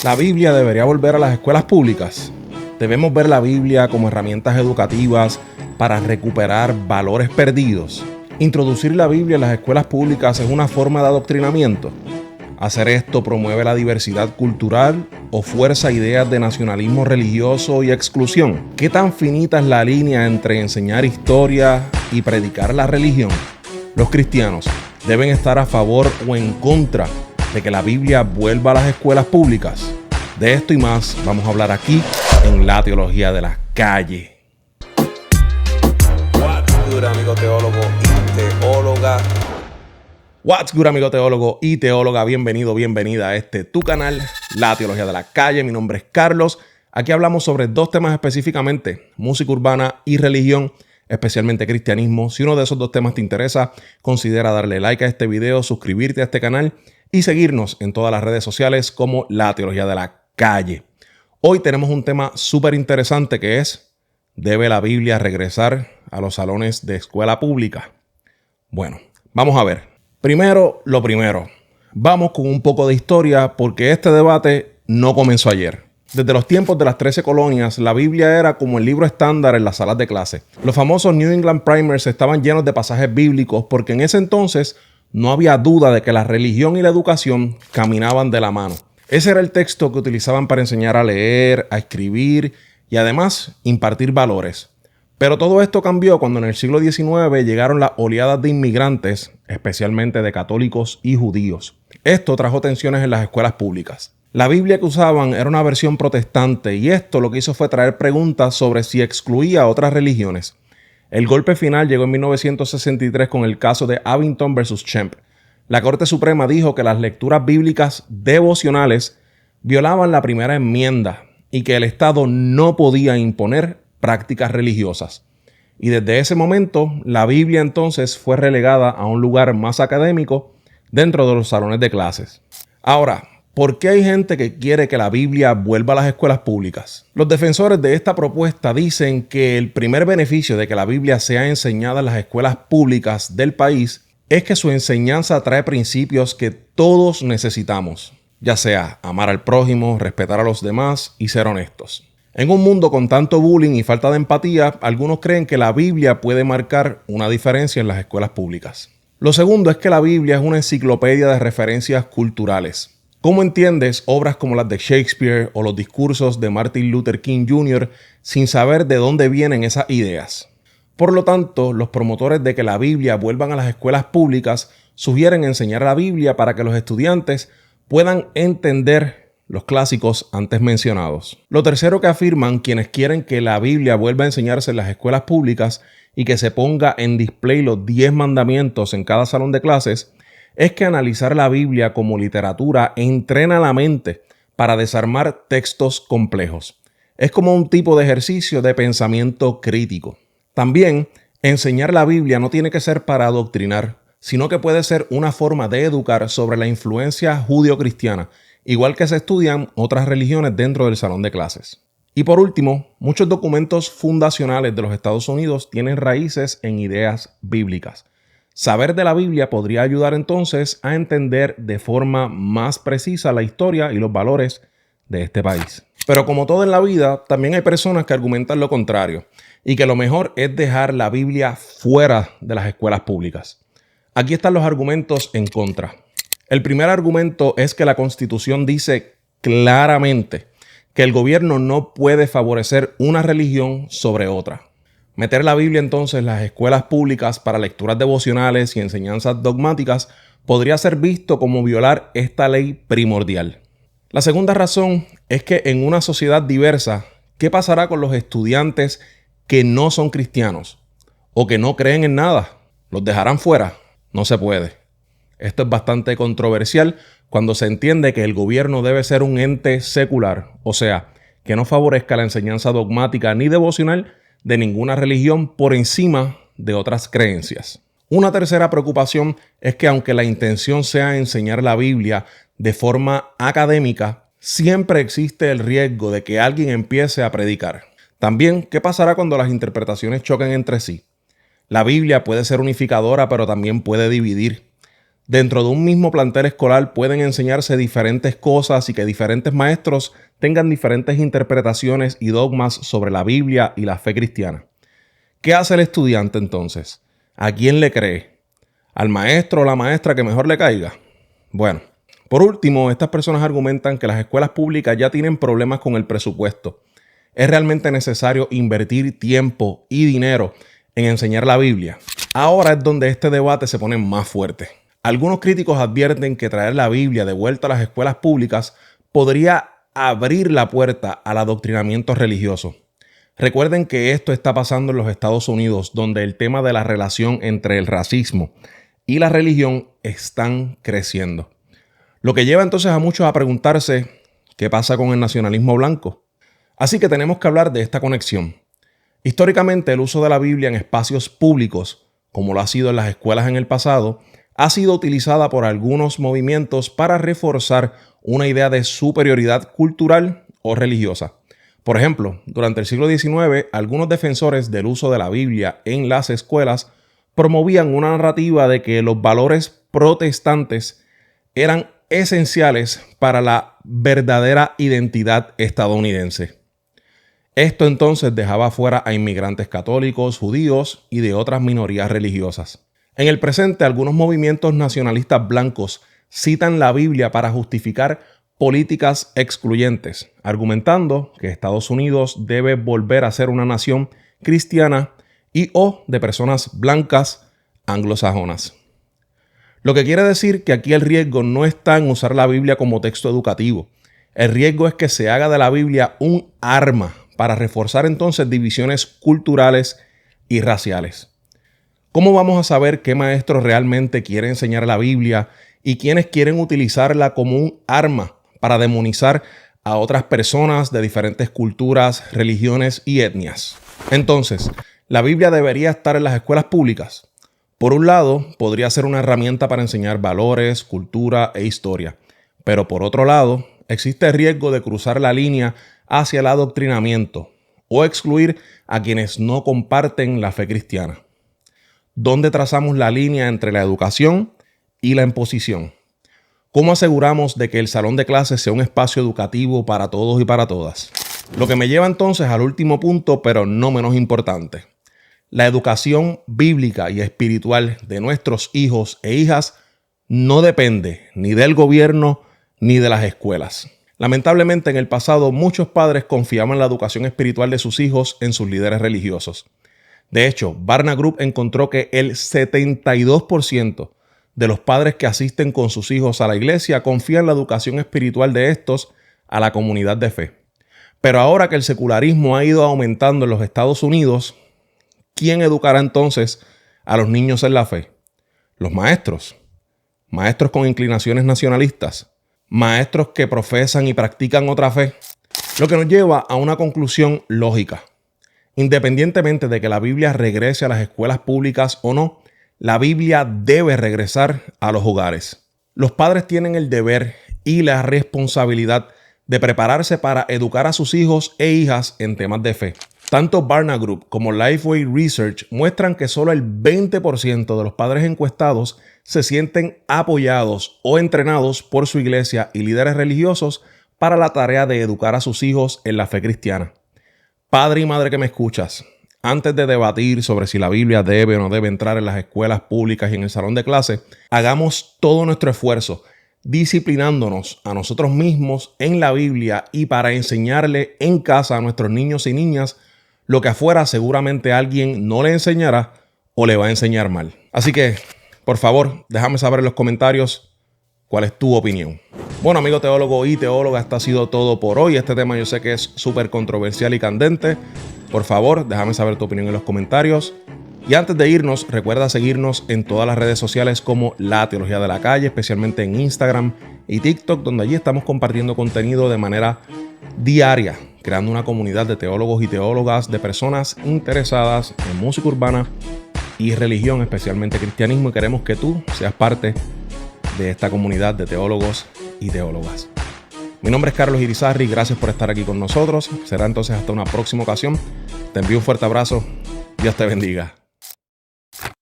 La Biblia debería volver a las escuelas públicas. Debemos ver la Biblia como herramientas educativas para recuperar valores perdidos. Introducir la Biblia en las escuelas públicas es una forma de adoctrinamiento. Hacer esto promueve la diversidad cultural o fuerza ideas de nacionalismo religioso y exclusión. ¿Qué tan finita es la línea entre enseñar historia y predicar la religión? Los cristianos deben estar a favor o en contra de que la Biblia vuelva a las escuelas públicas. De esto y más vamos a hablar aquí en La Teología de la Calle. What's good, amigo teólogo y teóloga? What's good, amigo teólogo y teóloga. Bienvenido, bienvenida a tu canal, La Teología de la Calle. Mi nombre es Carlos. Aquí hablamos sobre dos temas específicamente: música urbana y religión, especialmente cristianismo. Si uno de esos dos temas te interesa, considera darle like a este video, suscribirte a este canal y seguirnos en todas las redes sociales como La Teología de la Calle. Hoy tenemos un tema súper interesante que es: ¿debe la Biblia regresar a los salones de escuela pública? Bueno, vamos a ver. Primero, lo primero. Vamos con un poco de historia porque este debate no comenzó ayer. Desde los tiempos de las 13 colonias, la Biblia era como el libro estándar en las salas de clase. Los famosos New England Primers estaban llenos de pasajes bíblicos porque en ese entonces no había duda de que la religión y la educación caminaban de la mano. Ese era el texto que utilizaban para enseñar a leer, a escribir y además impartir valores. Pero todo esto cambió cuando en el siglo XIX llegaron las oleadas de inmigrantes, especialmente de católicos y judíos. Esto trajo tensiones en las escuelas públicas. La Biblia que usaban era una versión protestante y esto lo que hizo fue traer preguntas sobre si excluía a otras religiones. El golpe final llegó en 1963 con el caso de Abington versus Champ. La Corte Suprema dijo que las lecturas bíblicas devocionales violaban la primera enmienda y que el Estado no podía imponer prácticas religiosas. Y desde ese momento, la Biblia entonces fue relegada a un lugar más académico dentro de los salones de clases. Ahora, ¿por qué hay gente que quiere que la Biblia vuelva a las escuelas públicas? Los defensores de esta propuesta dicen que el primer beneficio de que la Biblia sea enseñada en las escuelas públicas del país es que su enseñanza trae principios que todos necesitamos, ya sea amar al prójimo, respetar a los demás y ser honestos. En un mundo con tanto bullying y falta de empatía, algunos creen que la Biblia puede marcar una diferencia en las escuelas públicas. Lo segundo es que la Biblia es una enciclopedia de referencias culturales. ¿Cómo entiendes obras como las de Shakespeare o los discursos de Martin Luther King Jr. sin saber de dónde vienen esas ideas? Por lo tanto, los promotores de que la Biblia vuelvan a las escuelas públicas sugieren enseñar la Biblia para que los estudiantes puedan entender los clásicos antes mencionados. Lo tercero que afirman quienes quieren que la Biblia vuelva a enseñarse en las escuelas públicas y que se ponga en display los 10 mandamientos en cada salón de clases es que analizar la Biblia como literatura entrena la mente para desarmar textos complejos. Es como un tipo de ejercicio de pensamiento crítico. También, enseñar la Biblia no tiene que ser para adoctrinar, sino que puede ser una forma de educar sobre la influencia judío-cristiana, igual que se estudian otras religiones dentro del salón de clases. Y por último, muchos documentos fundacionales de los Estados Unidos tienen raíces en ideas bíblicas. Saber de la Biblia podría ayudar entonces a entender de forma más precisa la historia y los valores de este país. Pero como todo en la vida, también hay personas que argumentan lo contrario y que lo mejor es dejar la Biblia fuera de las escuelas públicas. Aquí están los argumentos en contra. El primer argumento es que la Constitución dice claramente que el gobierno no puede favorecer una religión sobre otra. Meter la Biblia entonces en las escuelas públicas para lecturas devocionales y enseñanzas dogmáticas podría ser visto como violar esta ley primordial. La segunda razón es que en una sociedad diversa, ¿qué pasará con los estudiantes que no son cristianos o que no creen en nada? ¿Los dejarán fuera? No se puede. Esto es bastante controversial cuando se entiende que el gobierno debe ser un ente secular, o sea, que no favorezca la enseñanza dogmática ni devocional de ninguna religión por encima de otras creencias. Una tercera preocupación es que aunque la intención sea enseñar la Biblia de forma académica, siempre existe el riesgo de que alguien empiece a predicar. También, ¿qué pasará cuando las interpretaciones choquen entre sí? La Biblia puede ser unificadora, pero también puede dividir. dentro de un mismo plantel escolar pueden enseñarse diferentes cosas y que diferentes maestros tengan diferentes interpretaciones y dogmas sobre la Biblia y la fe cristiana. ¿Qué hace el estudiante entonces? ¿A quién le cree? ¿Al maestro o la maestra que mejor le caiga? Bueno, por último, estas personas argumentan que las escuelas públicas ya tienen problemas con el presupuesto. ¿Es realmente necesario invertir tiempo y dinero en enseñar la Biblia? Ahora es donde este debate se pone más fuerte. Algunos críticos advierten que traer la Biblia de vuelta a las escuelas públicas podría abrir la puerta al adoctrinamiento religioso. Recuerden que esto está pasando en los Estados Unidos, donde el tema de la relación entre el racismo y la religión están creciendo. Lo que lleva entonces a muchos a preguntarse, ¿qué pasa con el nacionalismo blanco? Así que tenemos que hablar de esta conexión. Históricamente, el uso de la Biblia en espacios públicos, como lo ha sido en las escuelas en el pasado, ha sido utilizada por algunos movimientos para reforzar una idea de superioridad cultural o religiosa. Por ejemplo, durante el siglo XIX, algunos defensores del uso de la Biblia en las escuelas promovían una narrativa de que los valores protestantes eran esenciales para la verdadera identidad estadounidense. Esto entonces dejaba fuera a inmigrantes católicos, judíos y de otras minorías religiosas. En el presente, algunos movimientos nacionalistas blancos citan la Biblia para justificar políticas excluyentes, argumentando que Estados Unidos debe volver a ser una nación cristiana y o de personas blancas anglosajonas. Lo que quiere decir que aquí el riesgo no está en usar la Biblia como texto educativo. El riesgo es que se haga de la Biblia un arma para reforzar entonces divisiones culturales y raciales. ¿Cómo vamos a saber qué maestro realmente quiere enseñar la Biblia y quiénes quieren utilizarla como un arma para demonizar a otras personas de diferentes culturas, religiones y etnias? Entonces, ¿la Biblia debería estar en las escuelas públicas? Por un lado, podría ser una herramienta para enseñar valores, cultura e historia. Pero por otro lado, existe el riesgo de cruzar la línea hacia el adoctrinamiento o excluir a quienes no comparten la fe cristiana. ¿Dónde trazamos la línea entre la educación y la imposición? ¿Cómo aseguramos de que el salón de clases sea un espacio educativo para todos y para todas? Lo que me lleva entonces al último punto, pero no menos importante. La educación bíblica y espiritual de nuestros hijos e hijas no depende ni del gobierno ni de las escuelas. Lamentablemente, en el pasado, muchos padres confiaban la educación espiritual de sus hijos en sus líderes religiosos. De hecho, Barna Group encontró que el 72% de los padres que asisten con sus hijos a la iglesia confían la educación espiritual de estos a la comunidad de fe. Pero ahora que el secularismo ha ido aumentando en los Estados Unidos, ¿quién educará entonces a los niños en la fe? Los maestros. Maestros con inclinaciones nacionalistas. Maestros que profesan y practican otra fe. Lo que nos lleva a una conclusión lógica. Independientemente de que la Biblia regrese a las escuelas públicas o no, la Biblia debe regresar a los hogares. Los padres tienen el deber y la responsabilidad de prepararse para educar a sus hijos e hijas en temas de fe. Tanto Barna Group como Lifeway Research muestran que solo el 20% de los padres encuestados se sienten apoyados o entrenados por su iglesia y líderes religiosos para la tarea de educar a sus hijos en la fe cristiana. Padre y madre que me escuchas, antes de debatir sobre si la Biblia debe o no debe entrar en las escuelas públicas y en el salón de clase, hagamos todo nuestro esfuerzo disciplinándonos a nosotros mismos en la Biblia y para enseñarle en casa a nuestros niños y niñas lo que afuera seguramente alguien no le enseñará o le va a enseñar mal. Así que, por favor, déjame saber en los comentarios cuál es tu opinión. Bueno, amigo teólogo y teóloga, esto ha sido todo por hoy. Este tema yo sé que es súper controversial y candente. Por favor, déjame saber tu opinión en los comentarios. Y antes de irnos, recuerda seguirnos en todas las redes sociales como La Teología de la Calle, especialmente en Instagram y TikTok, donde allí estamos compartiendo contenido de manera diaria, creando una comunidad de teólogos y teólogas, de personas interesadas en música urbana y religión, especialmente cristianismo, y queremos que tú seas parte de esta comunidad de teólogos y teólogas. Mi nombre es Carlos Irizarry, gracias por estar aquí con nosotros. Será entonces hasta una próxima ocasión. Te envío un fuerte abrazo. Dios te bendiga.